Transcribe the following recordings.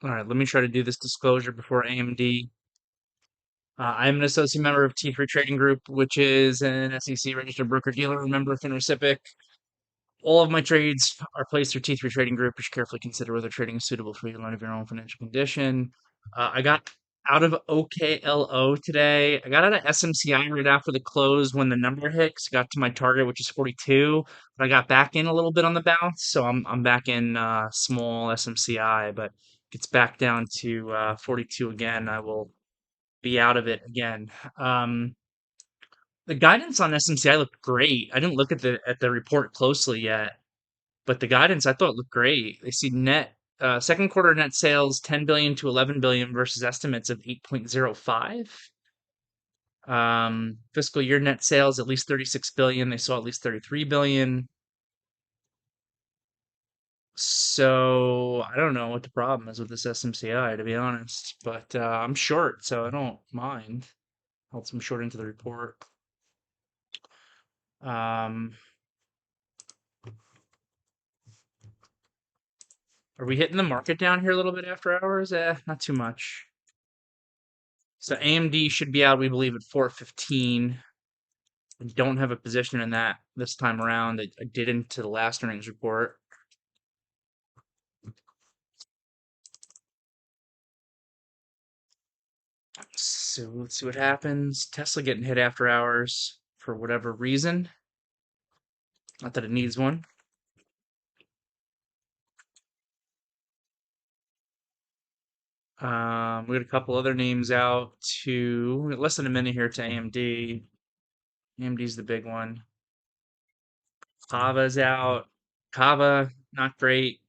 All right, let me try to do this disclosure before AMD. I'm an associate member of T3 Trading Group, which is an SEC registered broker dealer, member of FINRA. All of my trades are placed through T3 Trading Group. You should carefully consider whether trading is suitable for you in light of your own financial condition. I got out of OKLO today. I got out of SMCI right after the close when the number hit. 'Cause I got to my target, which is 42. But I got back in a little bit on the bounce, so I'm back in small SMCI. But if it's back down to 42 again, I will be out of it again. Um, the guidance on SMCI looked great. I didn't look at the report closely yet, but the guidance I thought looked great. They see net second quarter net sales 10 billion to 11 billion versus estimates of 8.05. Fiscal year net sales at least 36 billion. They saw at least 33 billion. So I don't know what the problem is with this SMCI, to be honest. But I'm short, so I don't mind. Else I'm short into the report. Um, are we hitting the market down here a little bit after hours? Not too much. So AMD should be out, we believe, at 4:15. I don't have a position in that this time around. I did into the last earnings report. So let's see what happens. Tesla getting hit after hours for whatever reason. Not that it needs one. We got a couple other names out to less than a minute here to AMD. AMD's the big one. Kava's out. Kava, not great.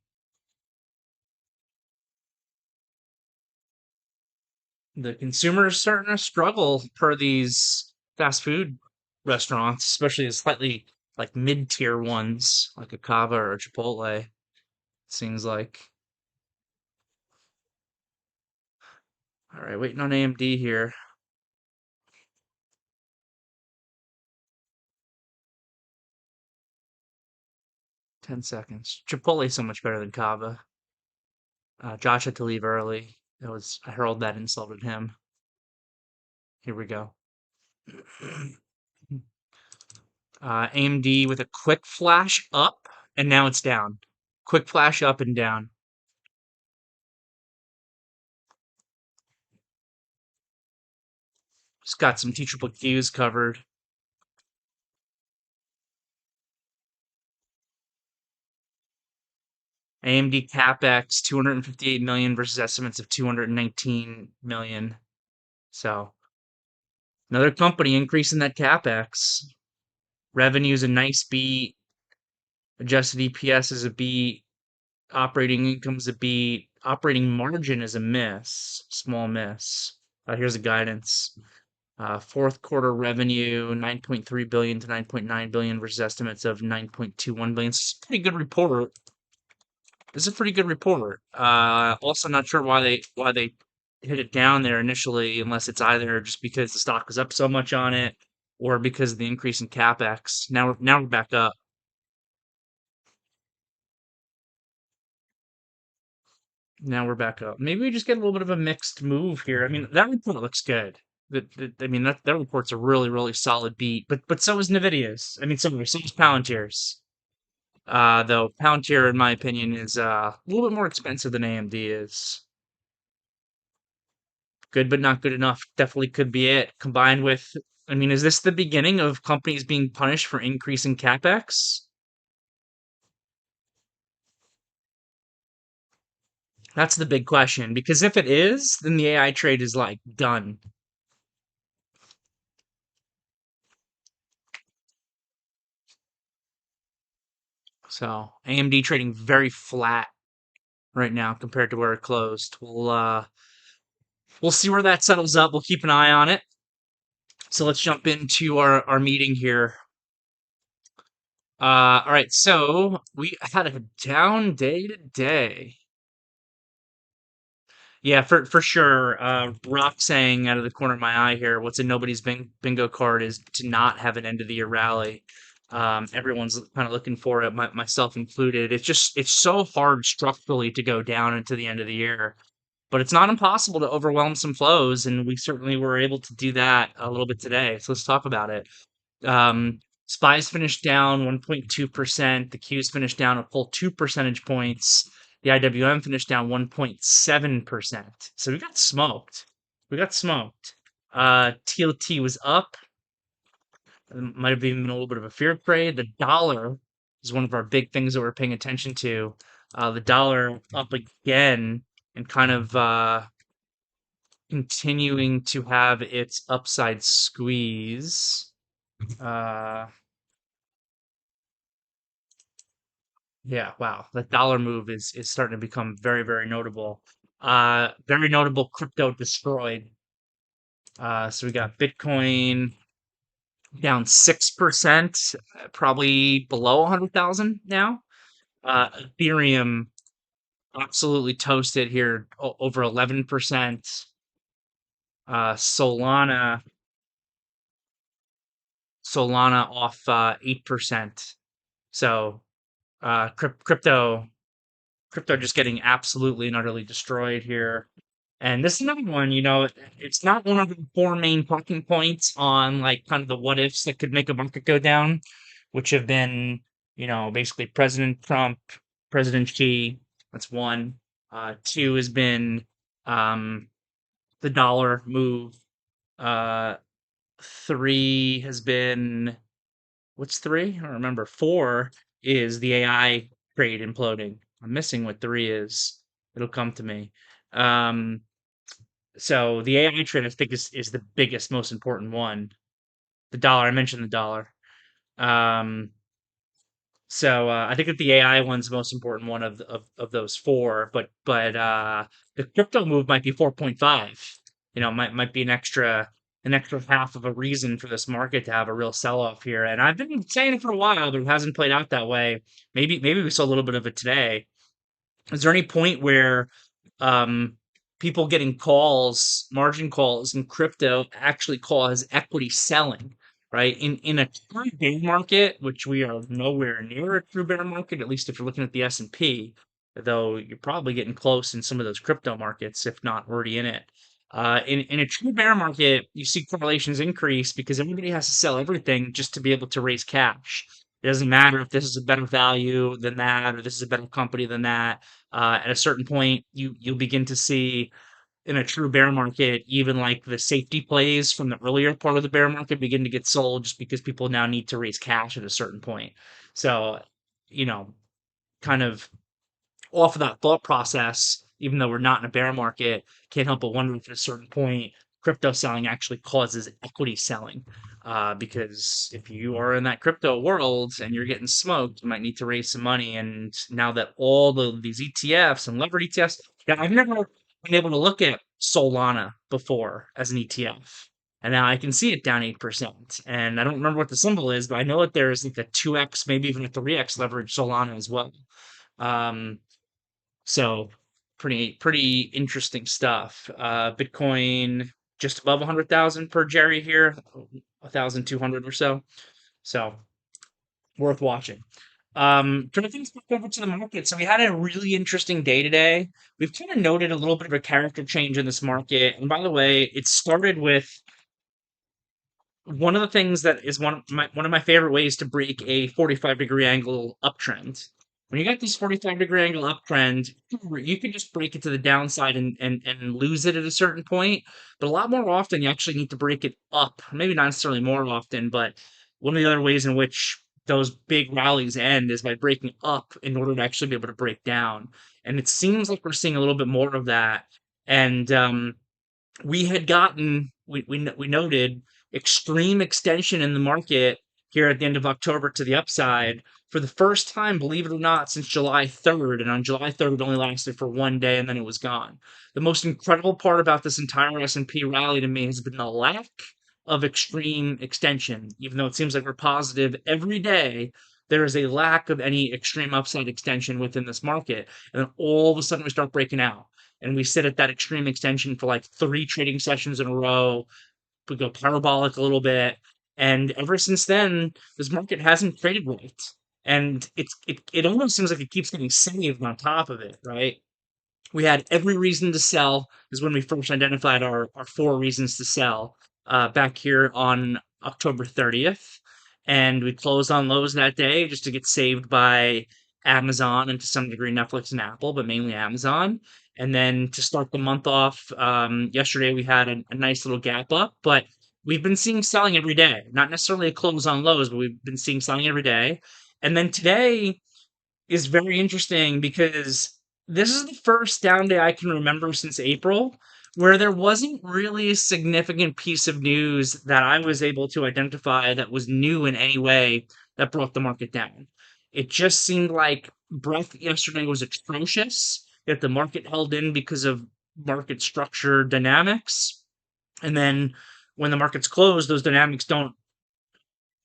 The consumer's starting to struggle per these fast food restaurants, especially the slightly like mid-tier ones, like a Cava or a Chipotle. Seems like. All right, waiting on AMD here. 10 seconds. Chipotle's so much better than Cava. Josh had to leave early. I hurled that insult at him. Here we go. AMD with a quick flash up, and now it's down. Quick flash up and down. Just got some teachable cues covered. AMD CapEx 258 million versus estimates of 219 million. So another company increasing that CapEx. Revenue's a nice beat. Adjusted EPS is a beat. Operating income's a beat. Operating margin is a miss. Small miss. Here's the guidance. Fourth quarter revenue 9.3 billion to 9.9 billion versus estimates of 9.21 billion. It's a pretty good report. It's a pretty good report. Also not sure why they hit it down there initially, unless it's either just because the stock was up so much on it, or because of the increase in capex. Now we're back up. Now we're back up. Maybe we just get a little bit of a mixed move here. I mean, that report looks good. I mean, that report's a really solid beat. But so is Nvidia's. I mean, so is Palantir's. Though Palantir, in my opinion, is a little bit more expensive than AMD is. Good, but not good enough. Definitely could be it. Combined with, I mean, is this the beginning of companies being punished for increasing capex? That's the big question. Because if it is, then the AI trade is like done. So AMD trading very flat right now compared to where it closed. We'll see where that settles up. We'll keep an eye on it. So let's jump into our meeting here. All right, so we had a down day today. Yeah, for sure. Rock saying out of the corner of my eye here, what's in nobody's bingo card is to not have an end of the year rally. Everyone's kind of looking for it, myself included. It's so hard structurally to go down into the end of the year. but it's not impossible to overwhelm some flows, and we certainly were able to do that a little bit today. So let's talk about it. Spies finished down 1.2%. The Qs finished down a full 2 percentage points. The IWM finished down 1.7%. So we got smoked. We got smoked. TLT was up. Might have even been a little bit of a fear trade. The dollar is one of our big things that we're paying attention to. The dollar up again and kind of continuing to have its upside squeeze. Uh, yeah, wow. The dollar move is starting to become very, very notable. Very notable crypto destroyed. So we got Bitcoin down 6%, probably below 100,000 now. Ethereum absolutely toasted here, over 11%. Solana off 8%. So crypto just getting absolutely and utterly destroyed here. And this is another one, it's not one of the four main talking points on like kind of the what ifs that could make a market go down, which have been, basically President Trump, President Xi. That's one. Two has been the dollar move. Uh, three has been, what's three? I don't remember. Four is the AI trade imploding. I'm missing what three is. It'll come to me. Um, so the AI trade, I think, is the biggest, most important one. The dollar, I mentioned the dollar. Um, so I think that the AI one's the most important one of those four, but the crypto move might be 4.5. Might be an extra half of a reason for this market to have a real sell off here. And I've been saying it for a while, but it hasn't played out that way. Maybe we saw a little bit of it today. Is there any point where um, people getting calls, margin calls in crypto actually cause equity selling, right? In a true bear market, which we are nowhere near a true bear market, at least if you're looking at the S&P, though you're probably getting close in some of those crypto markets, if not already in it. In a true bear market, you see correlations increase because everybody has to sell everything just to be able to raise cash. It doesn't matter if this is a better value than that, or this is a better company than that. At a certain point, you'll begin to see in a true bear market, even like the safety plays from the earlier part of the bear market begin to get sold just because people now need to raise cash at a certain point. So, you know, kind of off of that thought process, even though we're not in a bear market, can't help but wonder if at a certain point crypto selling actually causes equity selling. Because if you are in that crypto world and you're getting smoked, you might need to raise some money. And now that all of these ETFs and levered ETFs, yeah, I've never been able to look at Solana before as an ETF. And now I can see it down 8%. And I don't remember what the symbol is, but I know that there is like a 2x, maybe even a 3x leverage Solana as well. Um, so pretty interesting stuff. Bitcoin just above 100,000 per Jerry here, 1,200 or so. So worth watching. Turning things back over to the market. So we had a really interesting day today. We've kind of noted a little bit of a character change in this market. And by the way, it started with one of the things that is one of my favorite ways to break a 45-degree angle uptrend. When you got this 45-degree angle uptrend, you can just break it to the downside and lose it at a certain point. But a lot more often, you actually need to break it up. Maybe not necessarily more often, but one of the other ways in which those big rallies end is by breaking up in order to actually be able to break down. And it seems like we're seeing a little bit more of that. And we noted extreme extension in the market here at the end of October to the upside for the first time, believe it or not, since July 3rd. And on July 3rd, it only lasted for one day and then it was gone. The most incredible part about this entire S&P rally to me has been the lack of extreme extension. Even though it seems like we're positive every day, there is a lack of any extreme upside extension within this market. And then all of a sudden we start breaking out and we sit at that extreme extension for like 3 trading sessions in a row. We go parabolic a little bit, and ever since then, this market hasn't traded right, and it almost seems like it keeps getting saved on top of it, right? We had every reason to sell is when we first identified our four reasons to sell back here on October 30th. And we closed on lows that day just to get saved by Amazon and to some degree Netflix and Apple, but mainly Amazon. And then to start the month off, yesterday we had a nice little gap up, but we've been seeing selling every day. Not necessarily a close on lows, but we've been seeing selling every day. And then today, is very interesting because this is the first down day I can remember since April where there wasn't really a significant piece of news that I was able to identify that was new in any way that brought the market down. It just seemed like breadth yesterday was atrocious, that the market held in because of market structure dynamics. And then when the markets close, those dynamics don't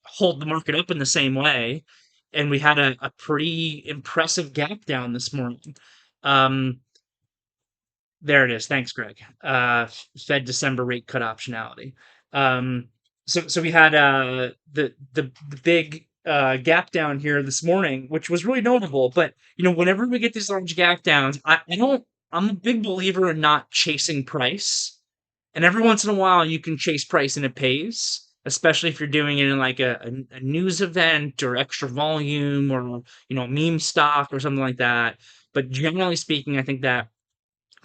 hold the market up in the same way. And we had a pretty impressive gap down this morning. Um, there it is. Thanks, Greg. Fed December rate cut optionality. Um, so we had the big gap down here this morning, which was really notable. But whenever we get these large gap downs, I don't. I'm a big believer in not chasing price. And every once in a while, you can chase price and it pays, especially if you're doing it in like a news event or extra volume or, meme stock or something like that. But generally speaking, I think that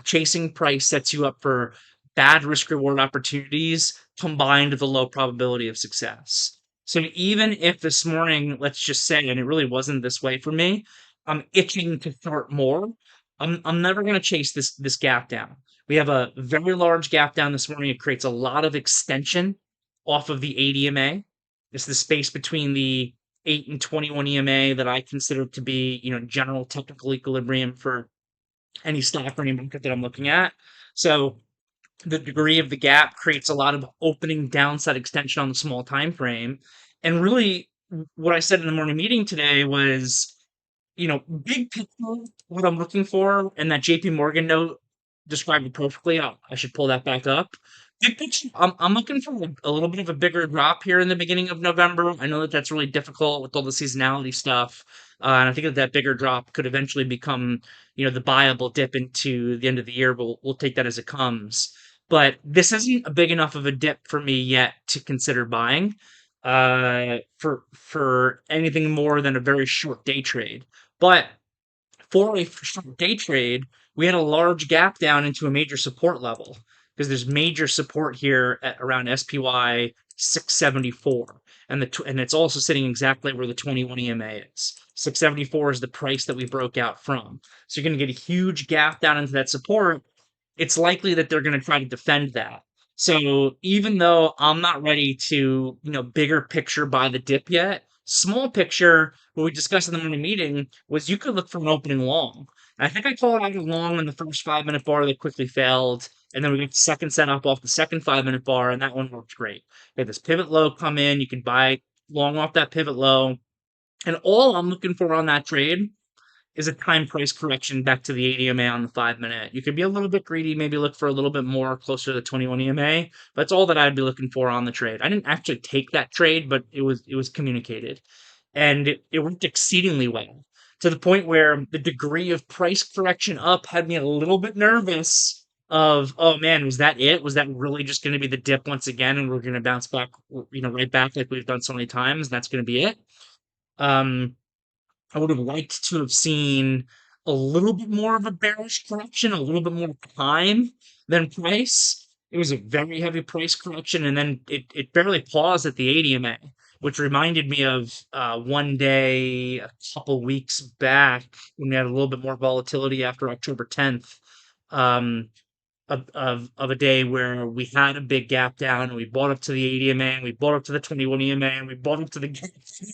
chasing price sets you up for bad risk reward opportunities combined with a low probability of success. So even if this morning, let's just say, and it really wasn't this way for me, I'm itching to short more. I'm never going to chase this gap down. We have a very large gap down this morning. It creates a lot of extension off of the 8 EMA. It's the space between the 8 and 21 EMA that I consider to be, general technical equilibrium for any stock or any market that I'm looking at. So the degree of the gap creates a lot of opening downside extension on the small time frame. And really, what I said in the morning meeting today was, big picture, what I'm looking for, and that JP Morgan note described it perfectly. I should pull that back up. Big picture, I'm looking for a little bit of a bigger drop here in the beginning of November. I know that that's really difficult with all the seasonality stuff. And I think that bigger drop could eventually become, the buyable dip into the end of the year. But we'll take that as it comes. But this isn't a big enough of a dip for me yet to consider buying for anything more than a very short day trade. But for a short day trade, we had a large gap down into a major support level because there's major support here at around SPY 674, and it's also sitting exactly where the 21 EMA is. 674 is the price that we broke out from. So you're going to get a huge gap down into that support. It's likely that they're going to try to defend that. So even though I'm not ready to, bigger picture buy the dip yet, small picture, what we discussed in the morning meeting was you could look for an opening long. And I think I called out a long in the first 5 minute bar that quickly failed. And then we got the second setup off the second 5 minute bar, and that one worked great. We had this pivot low come in. You can buy long off that pivot low. And all I'm looking for on that trade is a time price correction back to the 8 EMA on the 5 minute. You could be a little bit greedy, maybe look for a little bit more closer to the 21 EMA. That's all that I'd be looking for on the trade. I didn't actually take that trade, but it was communicated. And it worked exceedingly well to the point where the degree of price correction up had me a little bit nervous of, oh man, was that it? Was that really just going to be the dip once again? And we're going to bounce back, right back like we've done so many times. And that's going to be it. Um, I would have liked to have seen a little bit more of a bearish correction, a little bit more time than price. It was a very heavy price correction, and then it barely paused at the 8 EMA, which reminded me of one day a couple weeks back when we had a little bit more volatility after October 10th. Um, of a day where we had a big gap down and we bought up to the 8 EMA and we bought up to the 21 EMA and we bought up to the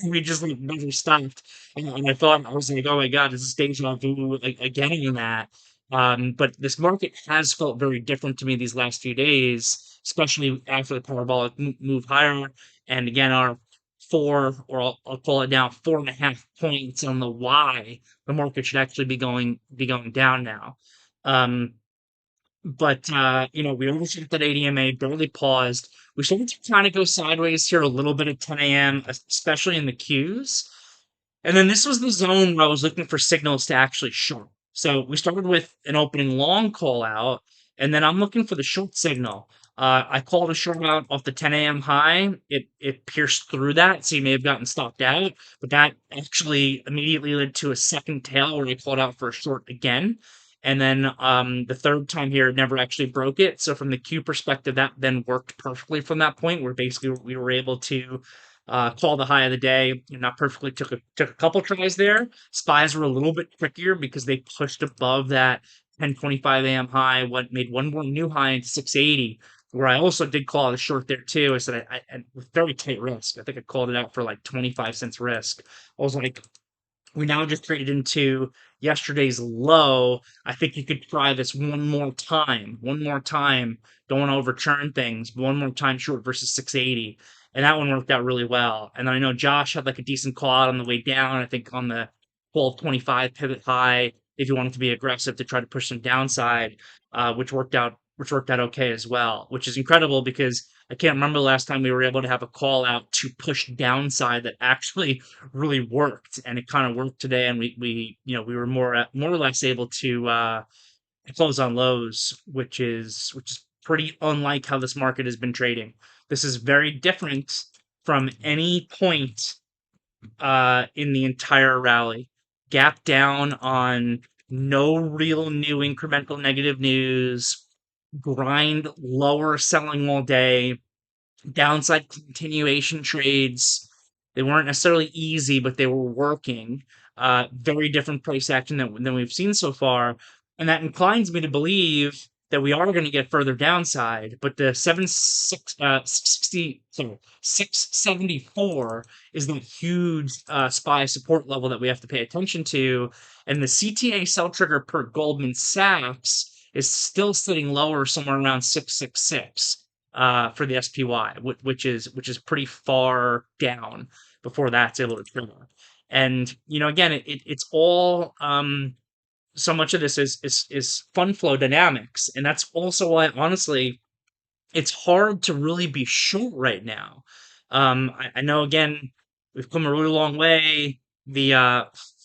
we just like never stopped. And I was like, oh my God, this is deja vu again in that. But this market has felt very different to me these last few days, especially after the parabolic move higher. And again, our or I'll call it now 4.5 points on the why the market should actually be going down now. Um, but we overshot that ADMA, barely paused. We started to kind of go sideways here a little bit at 10 a.m., especially in the Qs. And then this was the zone where I was looking for signals to actually short. So we started with an opening long call out, and then I'm looking for the short signal. I called a short out off the 10 a.m. high. It pierced through that, so you may have gotten stopped out, but that actually immediately led to a second tail where I called out for a short again. And then the third time here, it never actually broke it. So from the Q perspective, that then worked perfectly from that point, where basically we were able to call the high of the day. Not perfectly, took a couple tries there. Spies were a little bit trickier because they pushed above that 10:25 a.m. high, what made one more new high in 680, where I also did call it a short there too. I said with very tight risk. I think I called it out for like 25 cents risk. I was like, we now just traded into yesterday's low. I think you could try this one more time. One more time. Don't want to overturn things. One more time short versus 680. And that one worked out really well. And then I know Josh had like a decent call out on the way down. I think on the 1225 pivot high, if you wanted to be aggressive to try to push some downside, which worked out okay as well, which is incredible because I can't remember the last time we were able to have a call out to push downside that actually really worked, and it kind of worked today. And we were more or less able to close on lows, which is pretty unlike how this market has been trading. This is very different from any point in the entire rally. Gap down on no real new incremental negative news. Grind lower, selling all day, downside continuation trades. They weren't necessarily easy, but they were working. Very different price action than we've seen so far. And that inclines me to believe that we are going to get further downside. But the 674 is the huge SPY support level that we have to pay attention to. And the CTA sell trigger per Goldman Sachs is still sitting lower, somewhere around 666 for the SPY, which is pretty far down before that's able to trigger. And again, it's all so much of this is fund flow dynamics, and that's also why honestly it's hard to really be short right now. I know again we've come a really long way. The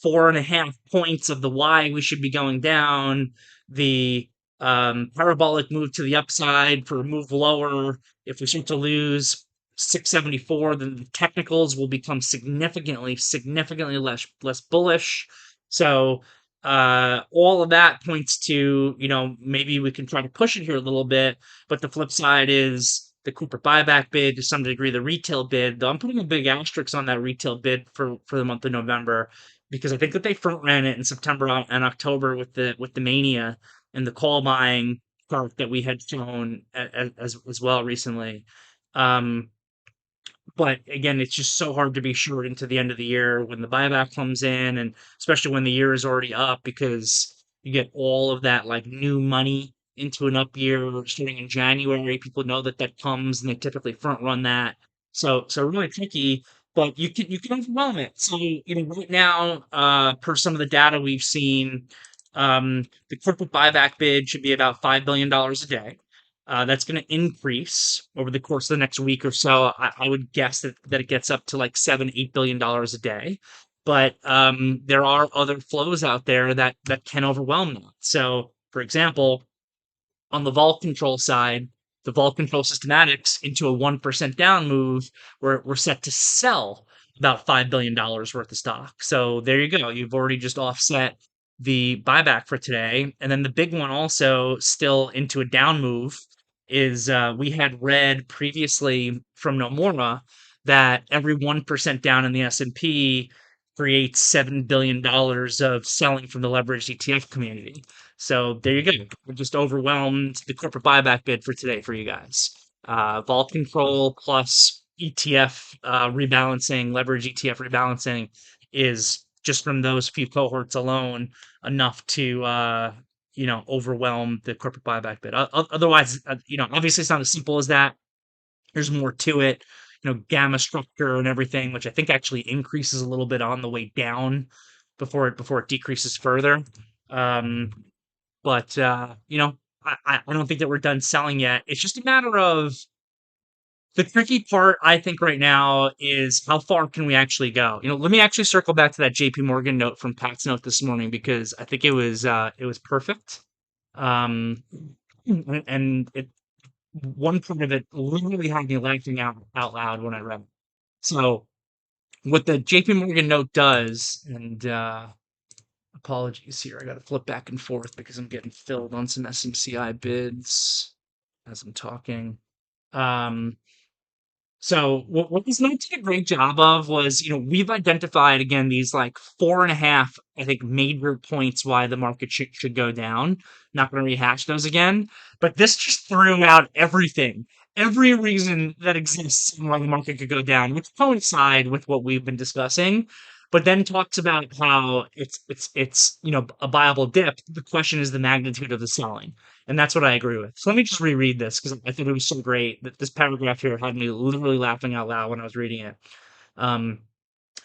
4.5 points of the Y we should be going down. The parabolic move to the upside for a move lower. If we start to lose 674, then the technicals will become significantly less bullish. So all of that points to maybe we can try to push it here a little bit, but the flip side is the corporate buyback bid, to some degree, the retail bid. Though I'm putting a big asterisk on that retail bid for the month of November because I think that they front ran it in September and October with the mania and the call buying chart that we had shown as well recently. Um, but again, it's just so hard to be short into the end of the year when the buyback comes in, and especially when the year is already up because you get all of that like new money into an up year starting in January. People know that that comes, and they typically front run that. So really tricky, but you can overwhelm it. So right now, per some of the data we've seen, the corporate buyback bid should be about $5 billion a day. That's going to increase over the course of the next week or so. I would guess that it gets up to like $7-8 billion a day. But there are other flows out there that can overwhelm that. So, for example, on the vol control side, the vol control systematics into a 1% down move, we're set to sell about $5 billion worth of stock. So there you go. You've already just offset the buyback for today. And then the big one also still into a down move is we had read previously from Nomura that every 1% down in the S&P creates $7 billion of selling from the leveraged ETF community. So there you go. We just overwhelmed the corporate buyback bid for today for you guys. Vault control plus ETF rebalancing, leverage ETF rebalancing is just from those few cohorts alone enough to overwhelm the corporate buyback bid. Otherwise, obviously it's not as simple as that. There's more to it. Gamma structure and everything, which I think actually increases a little bit on the way down before it decreases further. Um, but I don't think that we're done selling yet. It's just a matter of The tricky part, I think, right now is how far can we actually go? Let me actually circle back to that JP Morgan note from Pat's note this morning because I think it was perfect. Um, and it one part of it literally had me laughing out loud when I read it. So what the JP Morgan note does, and apologies here, I got to flip back and forth because I'm getting filled on some SMCI bids as I'm talking. Um, So what this note did a great job of was, we've identified again these like four and a half, I think, major points why the market should go down. Not going to rehash those again, but this just threw out everything, every reason that exists why the market could go down, which coincide with what we've been discussing. But then talks about how it's a viable dip. The question is the magnitude of the selling. And that's what I agree with. So let me just reread this because I think it was so great that this paragraph here had me literally laughing out loud when I was reading it. Um,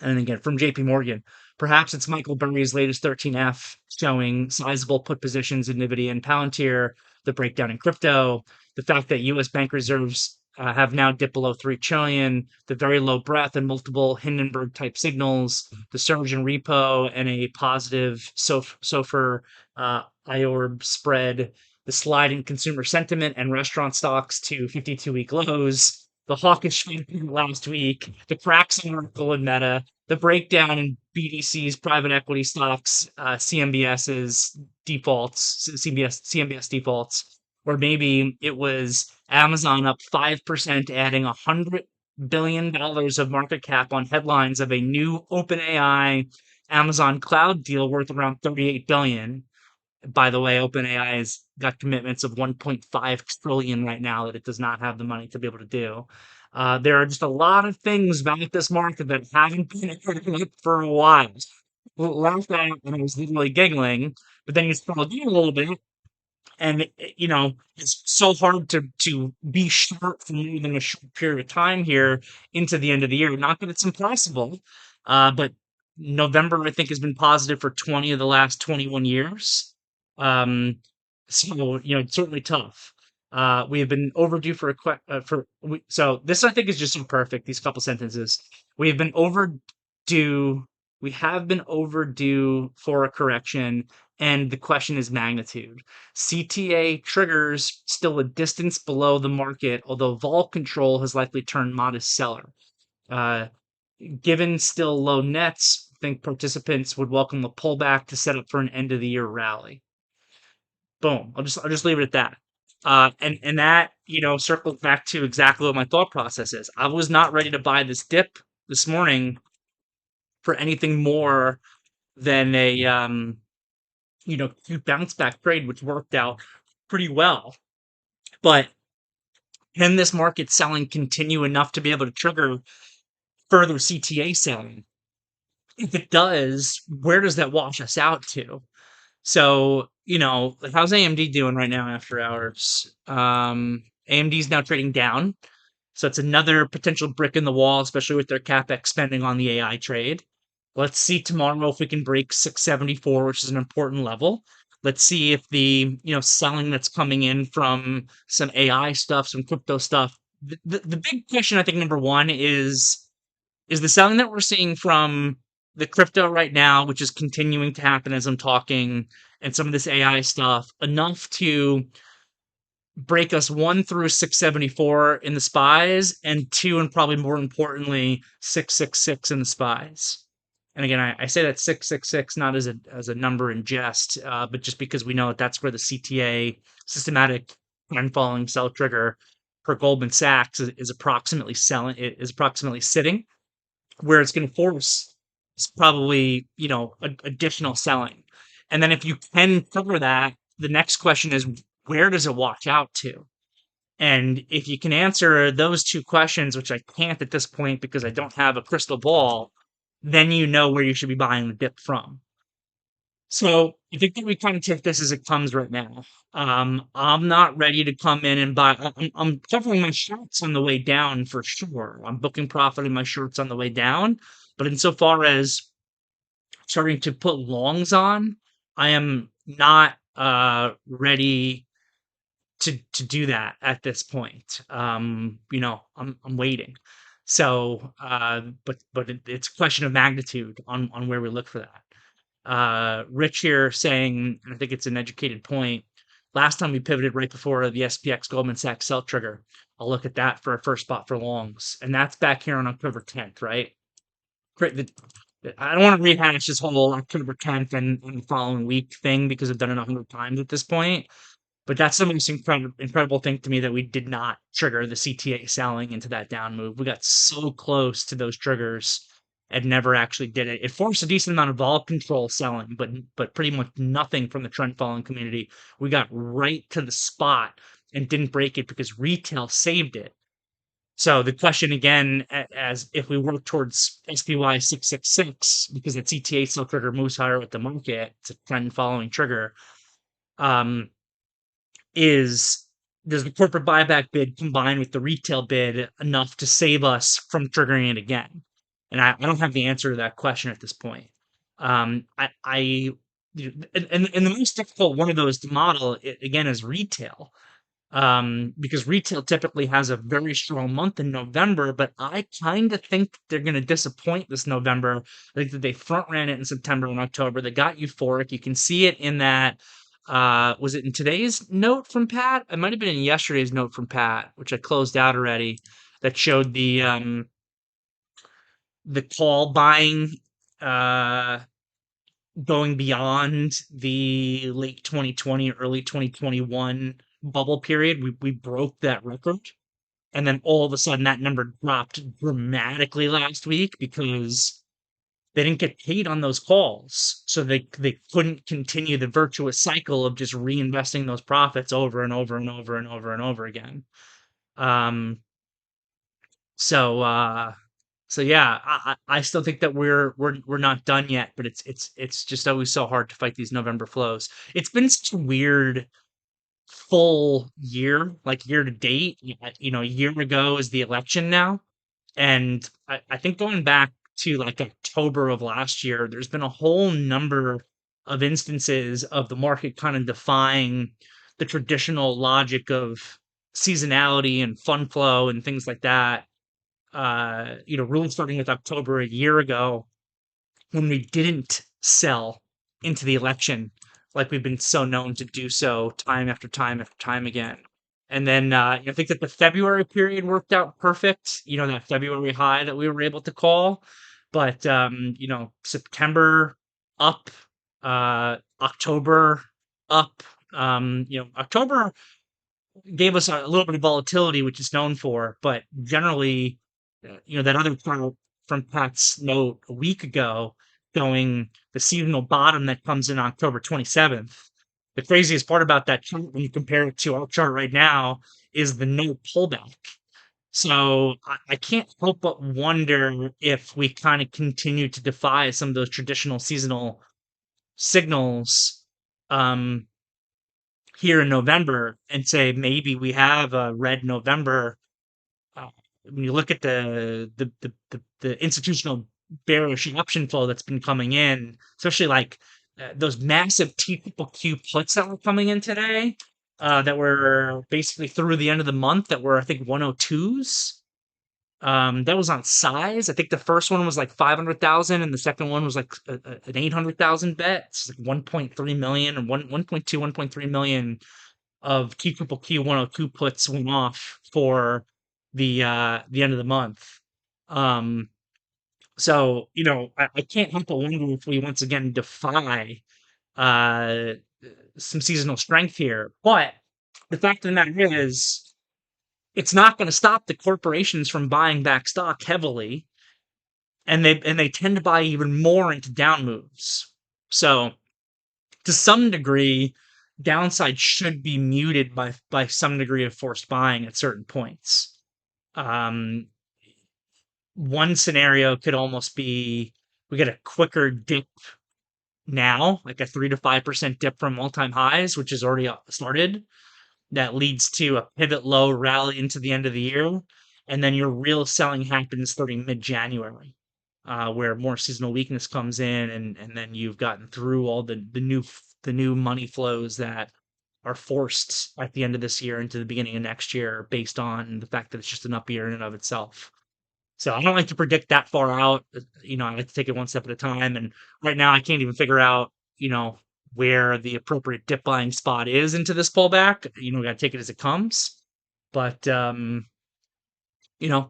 and again, from JP Morgan, perhaps it's Michael Burry's latest 13F showing sizable put positions in Nvidia and Palantir, the breakdown in crypto, the fact that US bank reserves have now dipped below 3 trillion, the very low breadth and multiple Hindenburg type signals, the surge in repo and a positive SOFR IORB spread, the slide in consumer sentiment and restaurant stocks to 52-week lows, the hawkish last week, the cracks in Oracle and Meta, the breakdown in BDC's private equity stocks, CMBS's defaults, CMBS defaults, or maybe it was Amazon up 5%, adding $100 billion of market cap on headlines of a new OpenAI Amazon cloud deal worth around 38 billion. By the way, OpenAI has got commitments of 1.5 trillion right now that it does not have the money to be able to do. There are just a lot of things about this market that haven't been happening for a while. Laughed at and I was literally giggling, but then you scroll down a little bit, and it's so hard to be short for more than a short period of time here into the end of the year. Not that it's impossible, but November I think has been positive for 20 of the last 21 years. Um, so it's certainly tough. We have been overdue for so this I think is just so perfect. These couple sentences. We have been overdue. We have been overdue for a correction, and the question is magnitude. CTA triggers still a distance below the market, although vol control has likely turned modest seller. Uh, Given still low nets, I think participants would welcome the pullback to set up for an end of the year rally. Boom. I'll just leave it at that. And that circles back to exactly what my thought process is. I was not ready to buy this dip this morning for anything more than a cute bounce back trade, which worked out pretty well. But can this market selling continue enough to be able to trigger further CTA selling? If it does, where does that wash us out to? So, like how's AMD doing right now after hours? AMD's now trading down. So it's another potential brick in the wall, especially with their capex spending on the AI trade. Let's see tomorrow if we can break 674, which is an important level. Let's see if the selling that's coming in from some AI stuff, some crypto stuff. The big question, I think, number one is the selling that we're seeing from the crypto right now, which is continuing to happen as I'm talking, and some of this AI stuff, enough to break us one through 674 in the spies, and two, and probably more importantly, 666 in the spies. And again, I say that 666 not as a number in jest, but just because we know that that's where the CTA systematic trend following sell trigger per Goldman Sachs is approximately sitting, where it's going to force is probably additional selling. And then if you can cover that, the next question is where does it watch out to? And if you can answer those two questions, which I can't at this point because I don't have a crystal ball, then you know where you should be buying the dip from. So I think that we kind of take this as it comes right now. I'm not ready to come in and buy. I'm covering my shorts on the way down for sure. I'm booking profit in my shorts on the way down. But insofar as starting to put longs on, I am not ready to do that at this point. I'm waiting. So, it's a question of magnitude on where we look for that. Rich here saying, and I think it's an educated point. Last time we pivoted right before the SPX Goldman Sachs sell trigger. I'll look at that for a first spot for longs, and that's back here on October 10th, right? I don't want to rehash this whole October 10th and the following week thing because I've done it 100 times at this point. But that's the most incredible thing to me that we did not trigger the CTA selling into that down move. We got so close to those triggers and never actually did it. It forced a decent amount of vol control selling, but pretty much nothing from the trend following community. We got right to the spot and didn't break it because retail saved it. So the question again, as if we work towards SPY 666, because the CTA still trigger moves higher with the market, it's a trend following trigger. Um, is Does the corporate buyback bid combine with the retail bid enough to save us from triggering it again? And I don't have the answer to that question at this point. I and the most difficult one of those to model again is retail, because retail typically has a very strong month in November, but I kind of think they're going to disappoint this November. I think that they front ran it in September and October. They got euphoric. You can see it in that. Was it in today's note from Pat? It might have been in yesterday's note from Pat, which I closed out already. That showed the call buying uh, going beyond the late 2020, early 2021 bubble period. We broke that record. And then all of a sudden that number dropped dramatically last week because they didn't get paid on those calls. So they couldn't continue the virtuous cycle of just reinvesting those profits over and over and over and over and over again. Um, so uh so yeah, I still think that we're not done yet, but it's just always so hard to fight these November flows. It's been such a weird full year, like year to date. A year ago is the election now, and I think going back to like October of last year, there's been a whole number of instances of the market kind of defying the traditional logic of seasonality and fund flow and things like that. Really starting with October a year ago when we didn't sell into the election like we've been so known to do so time after time after time again. And then I think that the February period worked out perfect, that February high that we were able to call. But, September up, October up. October gave us a little bit of volatility, which is known for, but generally, that other chart from Pat's note a week ago showing the seasonal bottom that comes in October 27th. The craziest part about that chart when you compare it to our chart right now is the no pullback. So I can't help but wonder if we kind of continue to defy some of those traditional seasonal signals um, here in November and say maybe we have a red November. uh, when you look at the institutional bearish option flow that's been coming in, especially like those massive TQQQ puts that were coming in today, that were basically through the end of the month that were I think 102s. That was on size. I think the first one was like 500,000, and the second one was like an 800,000 bet. It's like 1.3 million or 1.2, 1.3 million of TQQQ 102 puts went off for the end of the month. Um, I can't help but wonder if we once again defy uh some seasonal strength here. But the fact of the matter is, it's not going to stop the corporations from buying back stock heavily, and they tend to buy even more into down moves. So to some degree, downside should be muted by some degree of forced buying at certain points. Um, One scenario could almost be we get a quicker dip now, like a 3 to 5% dip from all-time highs, which has already started. That leads to a pivot low rally into the end of the year, and then your real selling happens starting mid-January, where more seasonal weakness comes in, and then you've gotten through all the new money flows that are forced at the end of this year into the beginning of next year based on the fact that it's just an up year in and of itself. So I don't like to predict that far out. I like to take it one step at a time. And right now, I can't even figure out, where the appropriate dip buying spot is into this pullback. We got to take it as it comes. But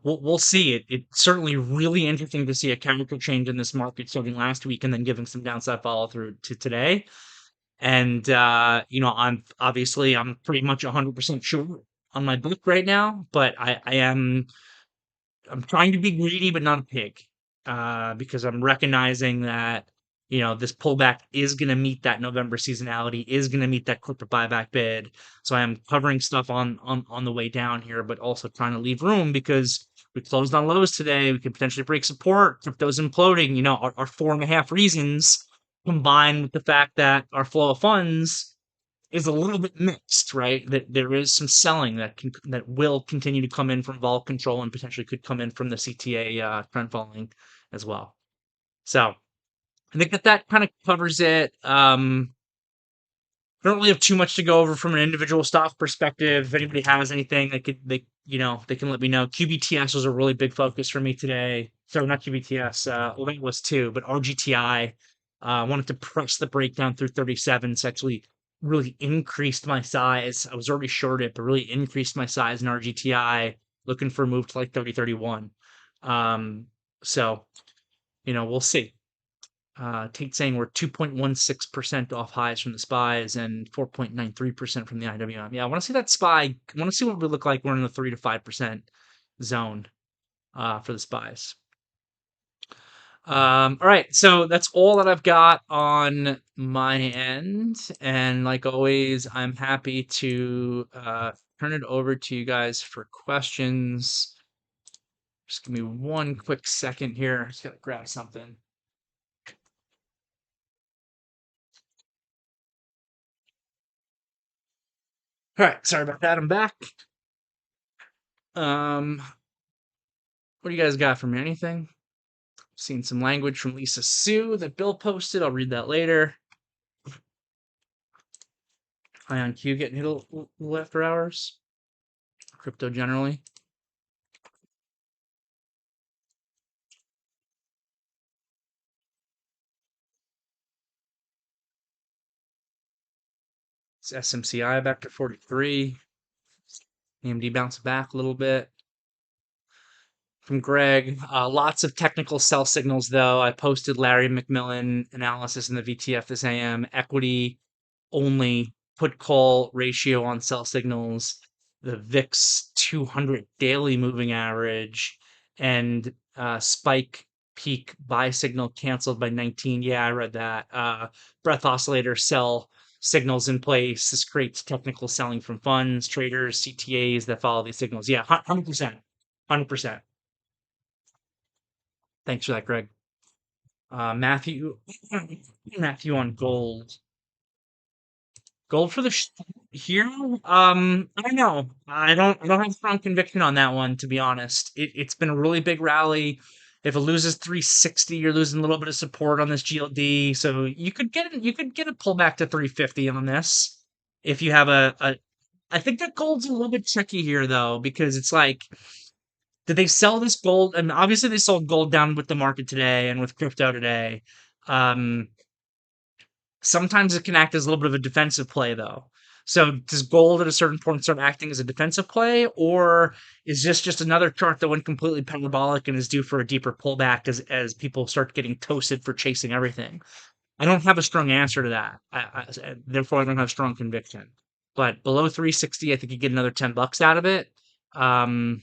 we'll see. It's certainly really interesting to see a character change in this market starting last week and then giving some downside follow through to today. And I'm pretty much 100% sure on my book right now, but I'm trying to be greedy, but not a pig, because I'm recognizing that this pullback is going to meet that November seasonality, is going to meet that corporate buyback bid. So I am covering stuff on the way down here, but also trying to leave room because we closed on lows today. We could potentially break support. Crypto's imploding. Our 4.5 reasons combined with the fact that our flow of funds is a little bit mixed, right? That there is some selling that will continue to come in from vol control and potentially could come in from the CTA trend following as well. So I think that kind of covers it. I don't really have too much to go over from an individual stock perspective. If anybody has anything, they can let me know. QBTS was a really big focus for me today. So not QBTS, well, that was too, but RGTI. I wanted to press the breakdown through 37. So actually really increased my size. I was already short it, but really increased my size in RGTI, looking for a move to like 30, 31. So, we'll see. Tate saying we're 2.16% off highs from the SPYs and 4.93% from the IWM. Yeah, I want to see that SPY. I want to see what we look like. We're in the 3 to 5% zone for the SPYs. All right, so that's all that I've got on my end. And like always, I'm happy to turn it over to you guys for questions. Just give me one quick second here. Just gotta grab something. All right, sorry about that. I'm back. Um, what do you guys got for me? Anything? Seen some language from Lisa Sue that Bill posted. I'll read that later. Ion Q getting hit a little after hours. Crypto generally. It's SMCI back to 43. AMD bounced back a little bit. From Greg, lots of technical sell signals though. I posted Larry McMillan analysis in the VTF this AM. Equity only put call ratio on sell signals, the VIX 200 daily moving average, and spike peak buy signal canceled by 19. Yeah, I read that. Breath oscillator sell signals in place. This creates technical selling from funds, traders, CTAs that follow these signals. Yeah, 100%. 100%. Thanks for that, Greg. Matthew, Matthew on gold. Gold for the here. I don't know. I don't have strong conviction on that one, to be honest. It's been a really big rally. If it loses 360, you're losing a little bit of support on this GLD. So you could get a pullback to 350 on this if you have a. I think that gold's a little bit tricky here though, because it's like, did they sell this gold? And obviously they sold gold down with the market today and with crypto today. Um, Sometimes it can act as a little bit of a defensive play, though. So does gold at a certain point start acting as a defensive play, or is this just another chart that went completely parabolic and is due for a deeper pullback as people start getting toasted for chasing everything? I don't have a strong answer to that. Therefore, I don't have strong conviction. But below 360, I think you get another $10 out of it. Um,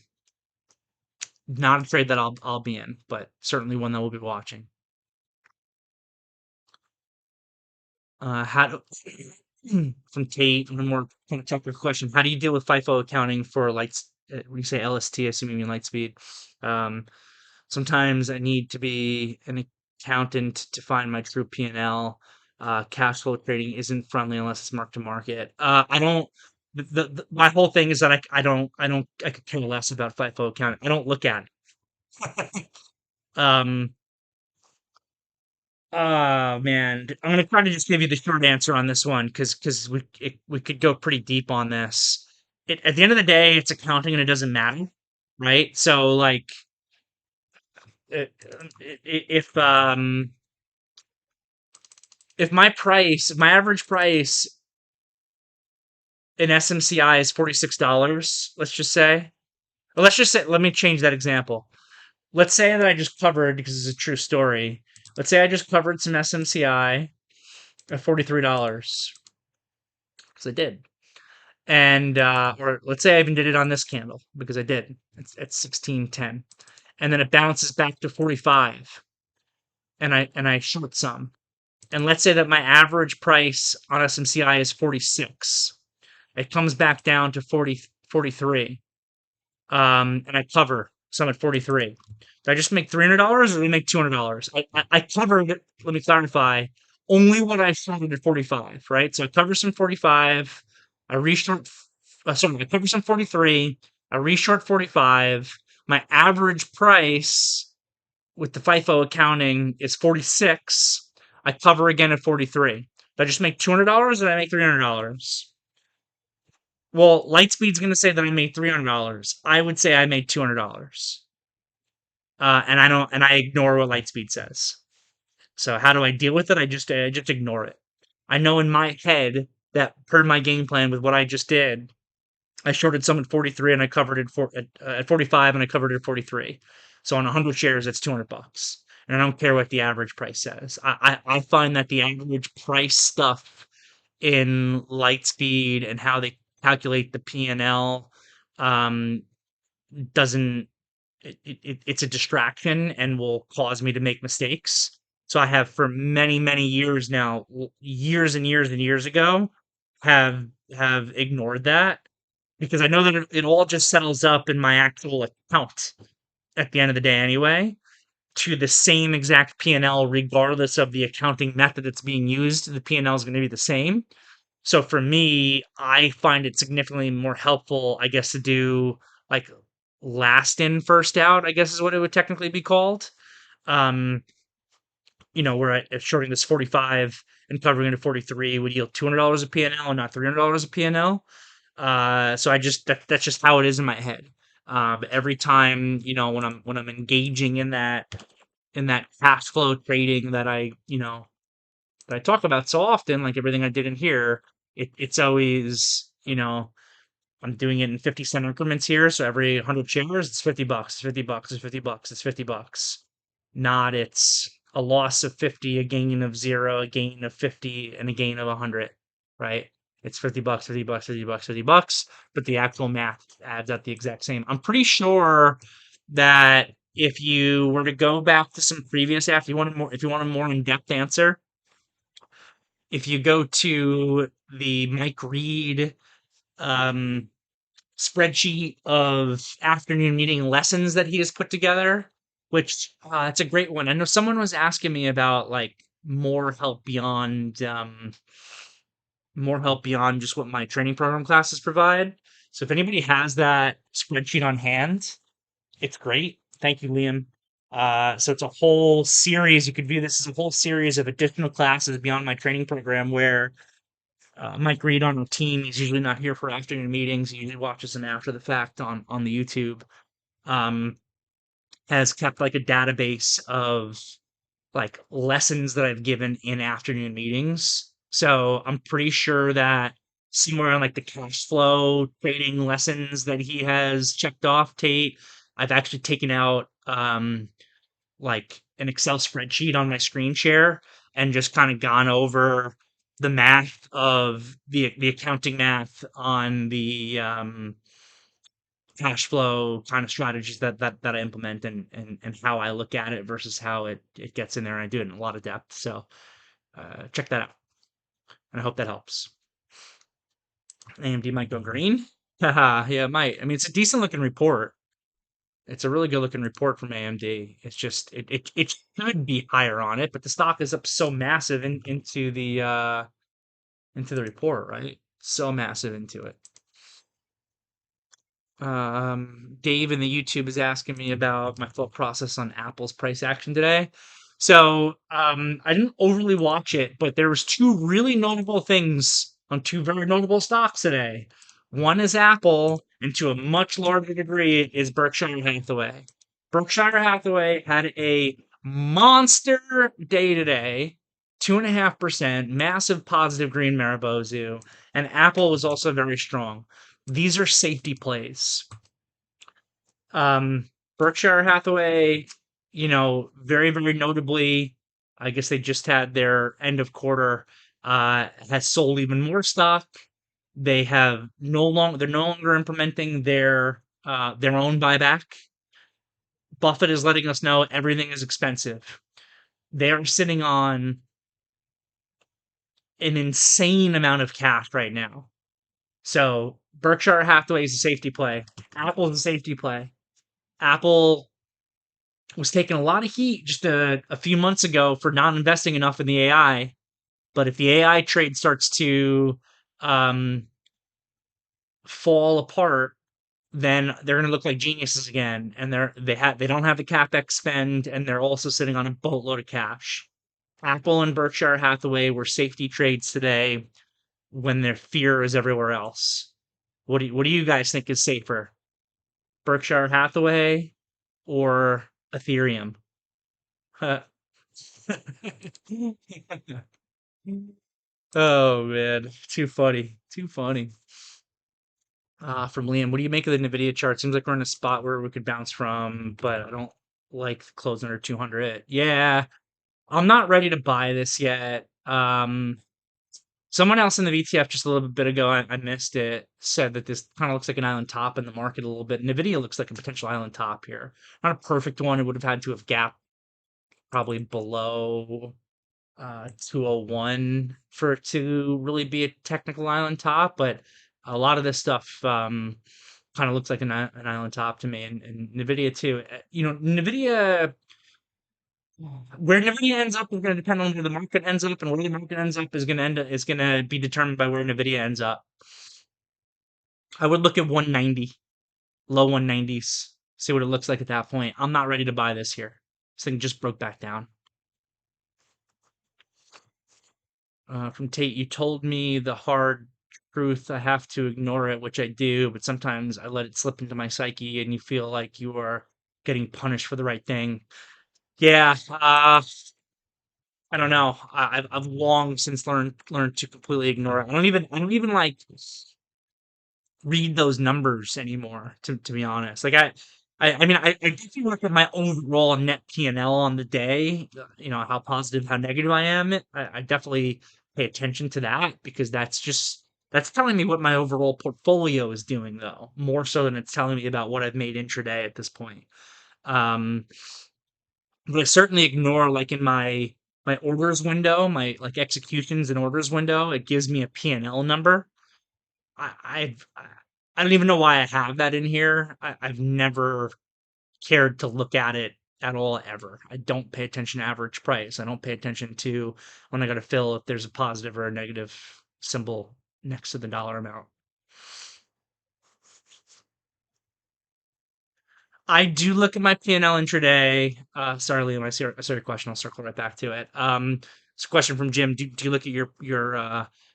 Not a trade that I'll be in, but certainly one that we'll be watching. How from Kate, one more kind of technical question. How do you deal with FIFO accounting for lights? When you say LST, I assume you mean light speed. Um, Sometimes I need to be an accountant to find my true P&L. Cash flow trading isn't friendly unless it's mark to market. I don't. My whole thing is that I could care less about FIFO accounting. I don't look at it. Um, Man, I'm gonna try to just give you the short answer on this one because we could go pretty deep on this. At the end of the day, it's accounting and it doesn't matter, right? So like, i- if my average price in SMCI is $46, let's just say, or let's just say, let me change that example. Let's say that I just covered, because it's a true story. Let's say I just covered some SMCI at $43, because I did. And or let's say I even did it on this candle because I did. It's at 16.10, and then it bounces back to 45, and I short some. And let's say that my average price on SMCI is 46. It comes back down to 43, and I cover some at 43. Did I just make $300 or did I make $200? I covered it. Let me clarify. Only what I shorted at 45, right? So I cover some 45. I reshort, sorry, I cover some 43. I reshort 45. My average price with the FIFO accounting is 46. I cover again at 43. Did I just make $200 or did I make $300? Well, Lightspeed's going to say that I made $300. I would say I made $200. And I ignore what Lightspeed says. So how do I deal with it? I just ignore it. I know in my head that per my game plan with what I just did, I shorted some at 43 and I covered it at 45 and I covered it at 43. So on 100 shares, that's $200. And I don't care what the average price says. I find that the average price stuff in Lightspeed and how they calculate the P&L um, doesn't it's a distraction and will cause me to make mistakes. So I have for many, many years now, years and years and years ago, have have ignored that because I know that it all just settles up in my actual account at the end of the day anyway to the same exact P&L regardless of the accounting method that's being used. The P&L is going to be the same. So for me, I find it significantly more helpful, I guess, to do like last in, first out, I guess is what it would technically be called. Um, where if shorting this 45 and covering it at 43 would yield $200 a P&L and not $300 a P&L. So that's just how it is in my head. But every time, when I'm engaging in that cash flow trading that I talk about so often, like everything I did in here, it's always, I'm doing it in 50-cent increments here. So every 100 shares, it's $50, it's $50, it's $50, it's $50. Not it's a loss of 50, a gain of zero, a gain of 50, and a gain of 100, right? It's $50, $50, $50, $50, but the actual math adds up the exact same. I'm pretty sure that if you were to go back to some previous, if you want a more in-depth answer, if you go to the Mike Reed um, spreadsheet of afternoon meeting lessons that he has put together, which it's a great one. I know someone was asking me about like more help beyond just what my training program classes provide. So if anybody has that spreadsheet on hand, it's great. Thank you, Liam. So it's a whole series. You could view this as a whole series of additional classes beyond my training program where Mike Reed on our team. He's usually not here for afternoon meetings. He usually watches them after the fact on the YouTube. Um, has kept like a database of like lessons that I've given in afternoon meetings. So I'm pretty sure that somewhere on like the cash flow trading lessons that he has checked off, Tate, I've actually taken out like an Excel spreadsheet on my screen share and just kind of gone over the math of the accounting math on the cash flow kind of strategies that I implement and how I look at it versus how it gets in there. And I do it in a lot of depth. So check that out. And I hope that helps. AMD might go green. Haha, yeah, it might. I mean, it's a decent looking report. It's a really good looking report from AMD. It's just it should be higher on it, but the stock is up so massive into the report, right? So massive into it. Dave in the YouTube is asking me about my thought process on Apple's price action today. I didn't overly watch it, but there was two really notable things on two very notable stocks today. One is Apple, and to a much larger degree is Berkshire Hathaway. Berkshire Hathaway had a monster day today, 2.5%, massive positive green Maribozu, and Apple was also very strong. These are safety plays. Um, Berkshire Hathaway, very, very notably, I guess they just had their end of quarter, has sold even more stock. They're no longer implementing their own buyback. Buffett is letting us know everything is expensive. They are sitting on an insane amount of cash right now. So Berkshire Hathaway is a safety play. Apple is a safety play. Apple was taking a lot of heat just a few months ago for not investing enough in the AI. But if the AI trade starts to um, fall apart, then they're going to look like geniuses again. And they don't have the capex spend, and they're also sitting on a boatload of cash. Apple and Berkshire Hathaway were safety trades today when their fear is everywhere else. What do you guys think is safer, Berkshire Hathaway or Ethereum? Oh man, too funny, too funny. From Liam, what do you make of the Nvidia chart? Seems like we're in a spot where we could bounce from, but I don't like closing under 200. Yeah, I'm not ready to buy this yet. Someone else in the VTF just a little bit ago, I missed it, said that this kind of looks like an island top in the market a little bit. Nvidia looks like a potential island top here. Not a perfect one. It would have had to have gapped probably below 201 for it to really be a technical island top, but a lot of this stuff kind of looks like an island top to me, and Nvidia too. Nvidia, where Nvidia ends up is going to depend on where the market ends up, and where the market ends up is going to be determined by where Nvidia ends up. I would look at 190, low 190s, see what it looks like at that point. I'm not ready to buy this here. This thing just broke back down. From Tate, you told me the hard truth. I have to ignore it, which I do, but sometimes I let it slip into my psyche, and you feel like you are getting punished for the right thing. Yeah, I don't know. I've long since learned to completely ignore it. I don't even like read those numbers anymore, to be honest. Like I definitely look at my overall net P&L on the day, how positive, how negative I am. I definitely pay attention to that because that's telling me what my overall portfolio is doing, though, more so than it's telling me about what I've made intraday at this point. Um, but I certainly ignore, like, in my orders window, my like executions and orders window, it gives me a P&L number. I I've I don't even know why I have that in here. I've never cared to look at it at all ever. I don't pay attention to average price. I don't pay attention to when I got to fill if there's a positive or a negative symbol next to the dollar amount. I do look at my P&L intraday. Sorry, Liam, I saw your question. I'll circle right back to it. It's a question from Jim. Do you look at your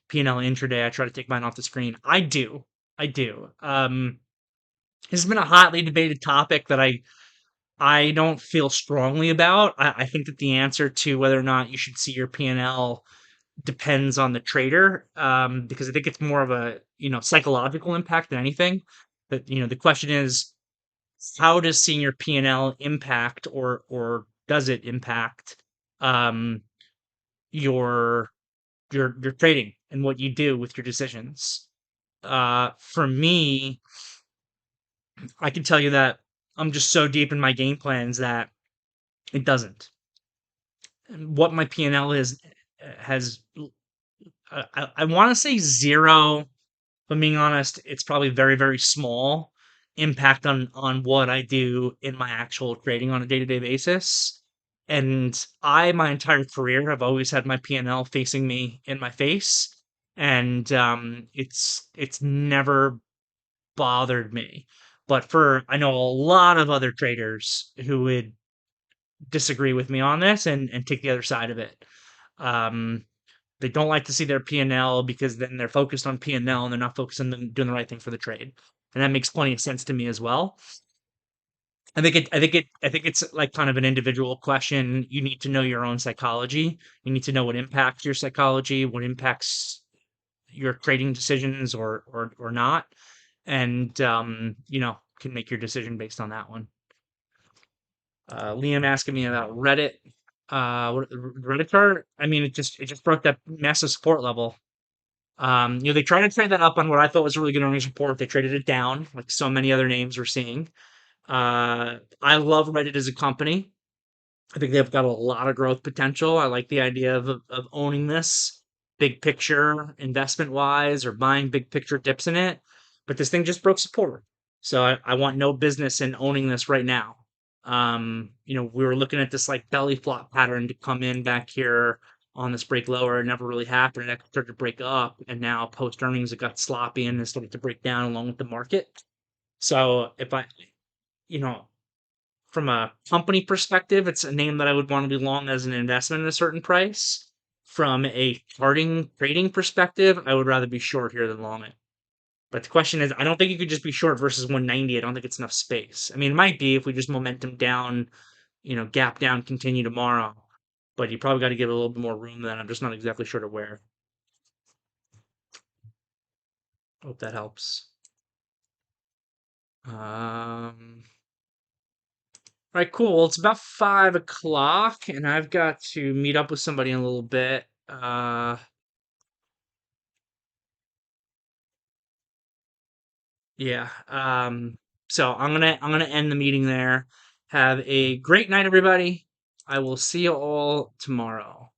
P&L intraday? I try to take mine off the screen. I do. I do. This has been a hotly debated topic that I don't feel strongly about. I think that the answer to whether or not you should see your P&L depends on the trader, because I think it's more of a psychological impact than anything. But the question is, how does seeing your P&L impact, or does it impact um, your your trading and what you do with your decisions? For me, I can tell you that I'm just so deep in my game plans that it doesn't. What my P&L is has I want to say zero. If I'm being honest, it's probably very, very small impact on what I do in my actual trading on a day-to-day basis. And my entire career, have always had my P&L facing me in my face, and it's never bothered me. But I know a lot of other traders who would disagree with me on this and take the other side of it. Um, they don't like to see their P&L because then they're focused on P&L and L and they're not focused on doing the right thing for the trade. And that makes plenty of sense to me as well. I think it's like kind of an individual question. You need to know your own psychology. You need to know what impacts your psychology, what impacts your trading decisions or not. And can make your decision based on that one. Liam asking me about Reddit. Reddit chart? I mean, it just broke that massive support level. They tried to trade that up on what I thought was a really good earnings report. They traded it down, like so many other names we're seeing. I love Reddit as a company. I think they've got a lot of growth potential. I like the idea of owning this big picture investment wise or buying big picture dips in it. But this thing just broke support. So I want no business in owning this right now. We were looking at this like belly flop pattern to come in back here on this break lower. It never really happened. It started to break up. And now post earnings, it got sloppy and it started to break down along with the market. So if you know, from a company perspective, it's a name that I would want to be long as an investment at a certain price. From a charting trading perspective, I would rather be short here than long it. But the question is, I don't think you could just be short versus 190. I don't think it's enough space. I mean, it might be if we just momentum down, gap down, continue tomorrow. But you probably got to give it a little bit more room than I'm just not exactly sure to where. Hope that helps. All right, cool. Well, it's about 5 o'clock, and I've got to meet up with somebody in a little bit. Yeah. So I'm gonna end the meeting there. Have a great night, everybody. I will see you all tomorrow.